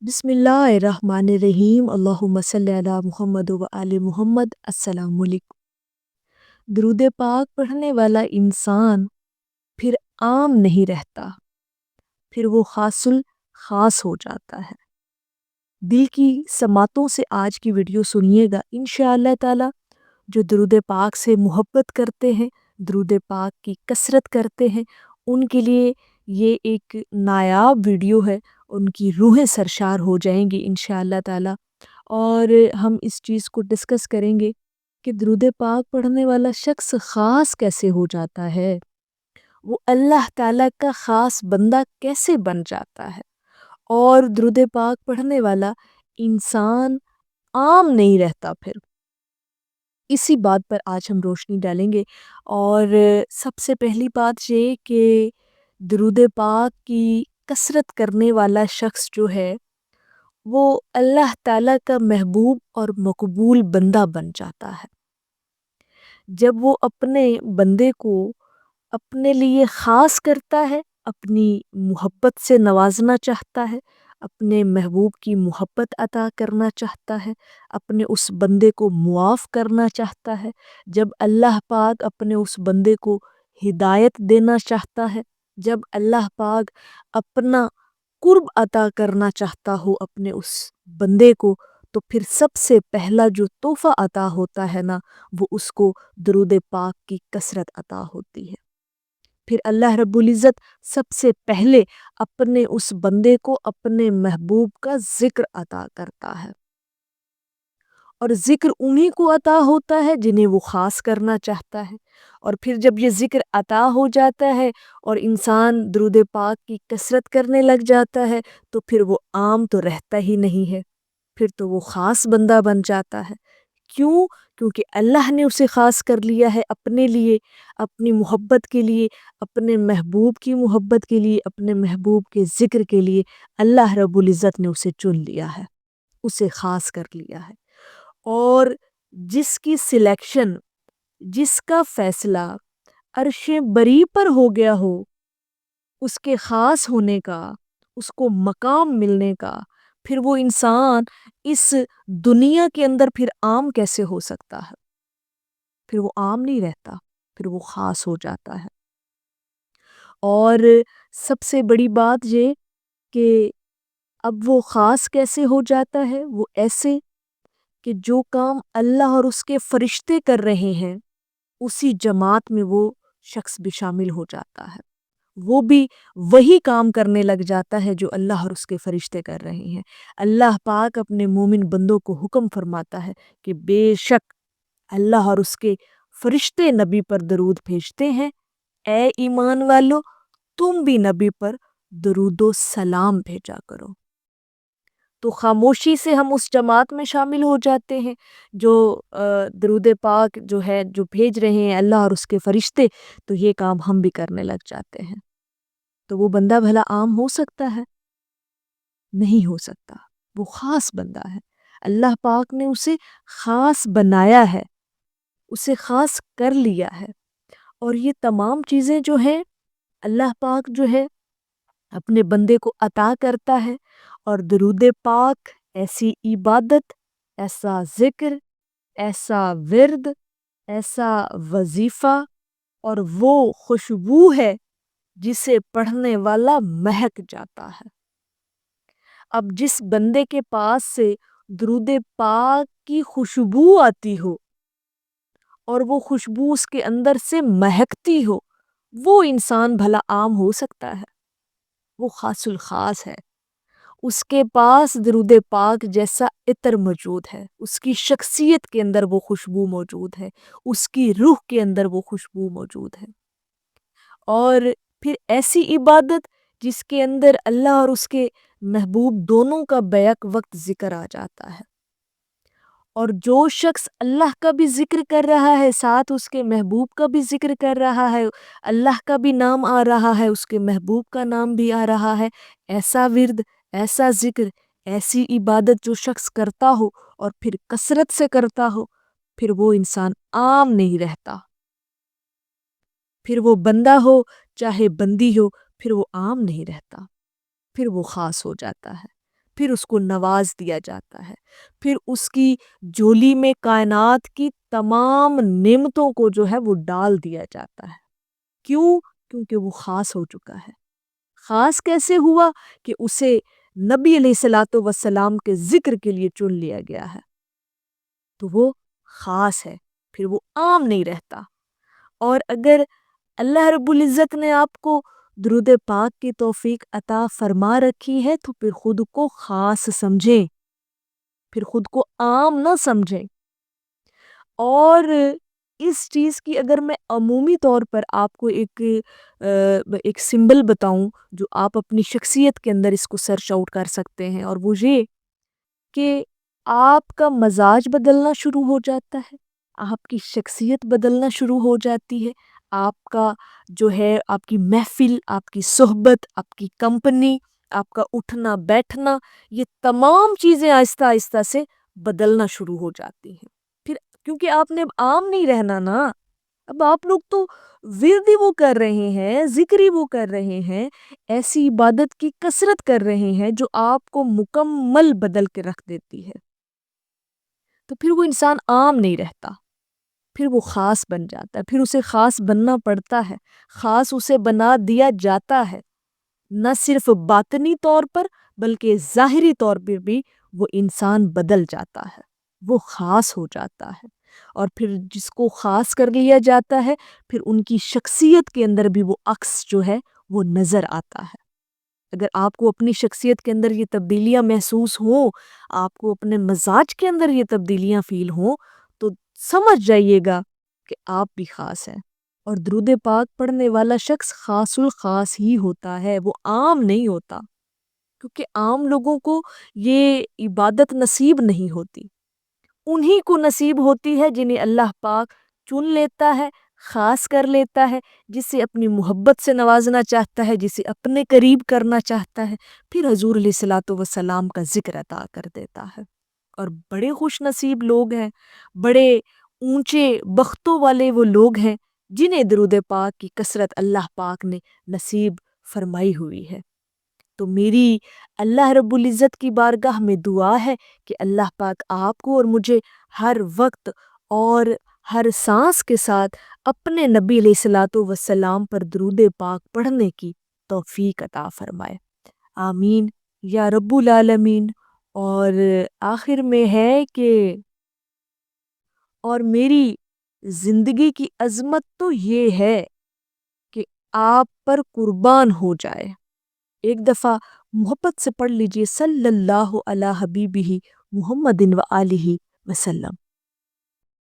بسم اللہ الرحمن الرحیم، اللہم صلی علی محمد و آل محمد۔ السلام علیکم۔ درود پاک پڑھنے والا انسان پھر عام نہیں رہتا، پھر وہ خاص الخاص ہو جاتا ہے۔ دل کی سماعتوں سے آج کی ویڈیو سنیے گا انشاءاللہ تعالی۔ جو درود پاک سے محبت کرتے ہیں، درود پاک کی کثرت کرتے ہیں، ان کے لیے یہ ایک نایاب ویڈیو ہے، ان کی روحیں سرشار ہو جائیں گی انشاءاللہ تعالی۔ اور ہم اس چیز کو ڈسکس کریں گے کہ درود پاک پڑھنے والا شخص خاص کیسے ہو جاتا ہے، وہ اللہ تعالیٰ کا خاص بندہ کیسے بن جاتا ہے، اور درود پاک پڑھنے والا انسان عام نہیں رہتا۔ پھر اسی بات پر آج ہم روشنی ڈالیں گے۔ اور سب سے پہلی بات یہ کہ درود پاک کی کثرت کرنے والا شخص جو ہے وہ اللہ تعالیٰ کا محبوب اور مقبول بندہ بن جاتا ہے۔ جب وہ اپنے بندے کو اپنے لیے خاص کرتا ہے، اپنی محبت سے نوازنا چاہتا ہے، اپنے محبوب کی محبت عطا کرنا چاہتا ہے، اپنے اس بندے کو معاف کرنا چاہتا ہے، جب اللہ پاک اپنے اس بندے کو ہدایت دینا چاہتا ہے، جب اللہ پاک اپنا قرب عطا کرنا چاہتا ہو اپنے اس بندے کو، تو پھر سب سے پہلا جو تحفہ عطا ہوتا ہے نا، وہ اس کو درود پاک کی کثرت عطا ہوتی ہے۔ پھر اللہ رب العزت سب سے پہلے اپنے اس بندے کو اپنے محبوب کا ذکر عطا کرتا ہے، اور ذکر انہی کو عطا ہوتا ہے جنہیں وہ خاص کرنا چاہتا ہے۔ اور پھر جب یہ ذکر عطا ہو جاتا ہے اور انسان درود پاک کی کثرت کرنے لگ جاتا ہے، تو پھر وہ عام تو رہتا ہی نہیں ہے، پھر تو وہ خاص بندہ بن جاتا ہے۔ کیوں؟ کیونکہ اللہ نے اسے خاص کر لیا ہے اپنے لیے، اپنی محبت کے لیے، اپنے محبوب کی محبت کے لیے، اپنے محبوب کے ذکر کے لیے اللہ رب العزت نے اسے چن لیا ہے، اسے خاص کر لیا ہے۔ اور جس کی سلیکشن، جس کا فیصلہ عرش بری پر ہو گیا ہو، اس کے خاص ہونے کا، اس کو مقام ملنے کا، پھر وہ انسان اس دنیا کے اندر پھر عام کیسے ہو سکتا ہے؟ پھر وہ عام نہیں رہتا، پھر وہ خاص ہو جاتا ہے۔ اور سب سے بڑی بات یہ کہ اب وہ خاص کیسے ہو جاتا ہے؟ وہ ایسے کہ جو کام اللہ اور اس کے فرشتے کر رہے ہیں، اسی جماعت میں وہ شخص بھی شامل ہو جاتا ہے، وہ بھی وہی کام کرنے لگ جاتا ہے جو اللہ اور اس کے فرشتے کر رہے ہیں۔ اللہ پاک اپنے مومن بندوں کو حکم فرماتا ہے کہ بے شک اللہ اور اس کے فرشتے نبی پر درود بھیجتے ہیں، اے ایمان والو تم بھی نبی پر درود و سلام بھیجا کرو۔ تو خاموشی سے ہم اس جماعت میں شامل ہو جاتے ہیں جو درود پاک جو ہے جو بھیج رہے ہیں اللہ اور اس کے فرشتے، تو یہ کام ہم بھی کرنے لگ جاتے ہیں۔ تو وہ بندہ بھلا عام ہو سکتا ہے؟ نہیں ہو سکتا، وہ خاص بندہ ہے، اللہ پاک نے اسے خاص بنایا ہے، اسے خاص کر لیا ہے۔ اور یہ تمام چیزیں جو ہیں اللہ پاک جو ہے اپنے بندے کو عطا کرتا ہے، اور درود پاک ایسی عبادت، ایسا ذکر، ایسا ورد، ایسا وظیفہ، اور وہ خوشبو ہے جسے پڑھنے والا مہک جاتا ہے۔ اب جس بندے کے پاس سے درود پاک کی خوشبو آتی ہو اور وہ خوشبو اس کے اندر سے مہکتی ہو، وہ انسان بھلا عام ہو سکتا ہے؟ وہ خاص الخاص ہے، اس کے پاس درود پاک جیسا عطر موجود ہے، اس کی شخصیت کے اندر وہ خوشبو موجود ہے، اس کی روح کے اندر وہ خوشبو موجود ہے۔ اور پھر ایسی عبادت جس کے اندر اللہ اور اس کے محبوب دونوں کا بیک وقت ذکر آ جاتا ہے، اور جو شخص اللہ کا بھی ذکر کر رہا ہے ساتھ اس کے محبوب کا بھی ذکر کر رہا ہے، اللہ کا بھی نام آ رہا ہے، اس کے محبوب کا نام بھی آ رہا ہے، ایسا ورد، ایسا ذکر، ایسی عبادت جو شخص کرتا ہو اور پھر کثرت سے کرتا ہو، پھر وہ انسان عام نہیں رہتا، پھر وہ بندہ ہو چاہے بندی ہو، پھر وہ عام نہیں رہتا، پھر وہ خاص ہو جاتا ہے، پھر اس کو نواز دیا جاتا ہے، پھر اس کی جولی میں کائنات کی تمام نعمتوں کو جو ہے وہ ڈال دیا جاتا ہے۔ کیوں؟ کیونکہ وہ خاص ہو چکا ہے۔ خاص کیسے ہوا؟ کہ اسے نبی علیہ الصلوۃ والسلام کے ذکر کے لیے چن لیا گیا ہے، تو وہ خاص ہے، پھر وہ عام نہیں رہتا۔ اور اگر اللہ رب العزت نے آپ کو درود پاک کی توفیق عطا فرما رکھی ہے تو پھر خود کو خاص سمجھیں، پھر خود کو عام نہ سمجھیں۔ اور اس چیز کی اگر میں عمومی طور پر آپ کو ایک سمبل بتاؤں جو آپ اپنی شخصیت کے اندر اس کو سرچ آؤٹ کر سکتے ہیں، اور وہ یہ کہ آپ کا مزاج بدلنا شروع ہو جاتا ہے، آپ کی شخصیت بدلنا شروع ہو جاتی ہے، آپ کا جو ہے آپ کی محفل، آپ کی صحبت، آپ کی کمپنی، آپ کا اٹھنا بیٹھنا، یہ تمام چیزیں آہستہ آہستہ سے بدلنا شروع ہو جاتی ہیں۔ پھر کیونکہ آپ نے اب عام نہیں رہنا نا، اب آپ لوگ تو ورد ہی وہ کر رہے ہیں، ذکر ہی وہ کر رہے ہیں، ایسی عبادت کی کثرت کر رہے ہیں جو آپ کو مکمل بدل کے رکھ دیتی ہے، تو پھر وہ انسان عام نہیں رہتا، پھر وہ خاص بن جاتا ہے، پھر اسے خاص بننا پڑتا ہے، خاص اسے بنا دیا جاتا ہے، نہ صرف باطنی طور پر بلکہ ظاہری طور پر بھی وہ انسان بدل جاتا ہے، وہ خاص ہو جاتا ہے۔ اور پھر جس کو خاص کر لیا جاتا ہے پھر ان کی شخصیت کے اندر بھی وہ عکس جو ہے وہ نظر آتا ہے۔ اگر آپ کو اپنی شخصیت کے اندر یہ تبدیلیاں محسوس ہوں، آپ کو اپنے مزاج کے اندر یہ تبدیلیاں فیل ہوں، تو سمجھ جائیے گا کہ آپ بھی خاص ہیں۔ اور درود پاک پڑھنے والا شخص خاص الخاص ہی ہوتا ہے، وہ عام نہیں ہوتا، کیونکہ عام لوگوں کو یہ عبادت نصیب نہیں ہوتی۔ انہی کو نصیب ہوتی ہے جنہیں اللہ پاک چن لیتا ہے، خاص کر لیتا ہے، جسے اپنی محبت سے نوازنا چاہتا ہے، جسے اپنے قریب کرنا چاہتا ہے، پھر حضور علیہ الصلوۃ والسلام کا ذکر عطا کر دیتا ہے۔ اور بڑے خوش نصیب لوگ ہیں، بڑے اونچے بختوں والے وہ لوگ ہیں جنہیں درود پاک کی کثرت اللہ پاک نے نصیب فرمائی ہوئی ہے۔ تو میری اللہ رب العزت کی بارگاہ میں دعا ہے کہ اللہ پاک آپ کو اور مجھے ہر وقت اور ہر سانس کے ساتھ اپنے نبی علیہ الصلوۃ والسلام پر درود پاک پڑھنے کی توفیق عطا فرمائے، آمین یا رب العالمین۔ اور آخر میں ہے کہ اور میری زندگی کی عظمت تو یہ ہے کہ آپ پر قربان ہو جائے۔ ایک دفعہ محبت سے پڑھ لیجئے صلی اللہ علی حبیبہ محمد و آلہ وسلم۔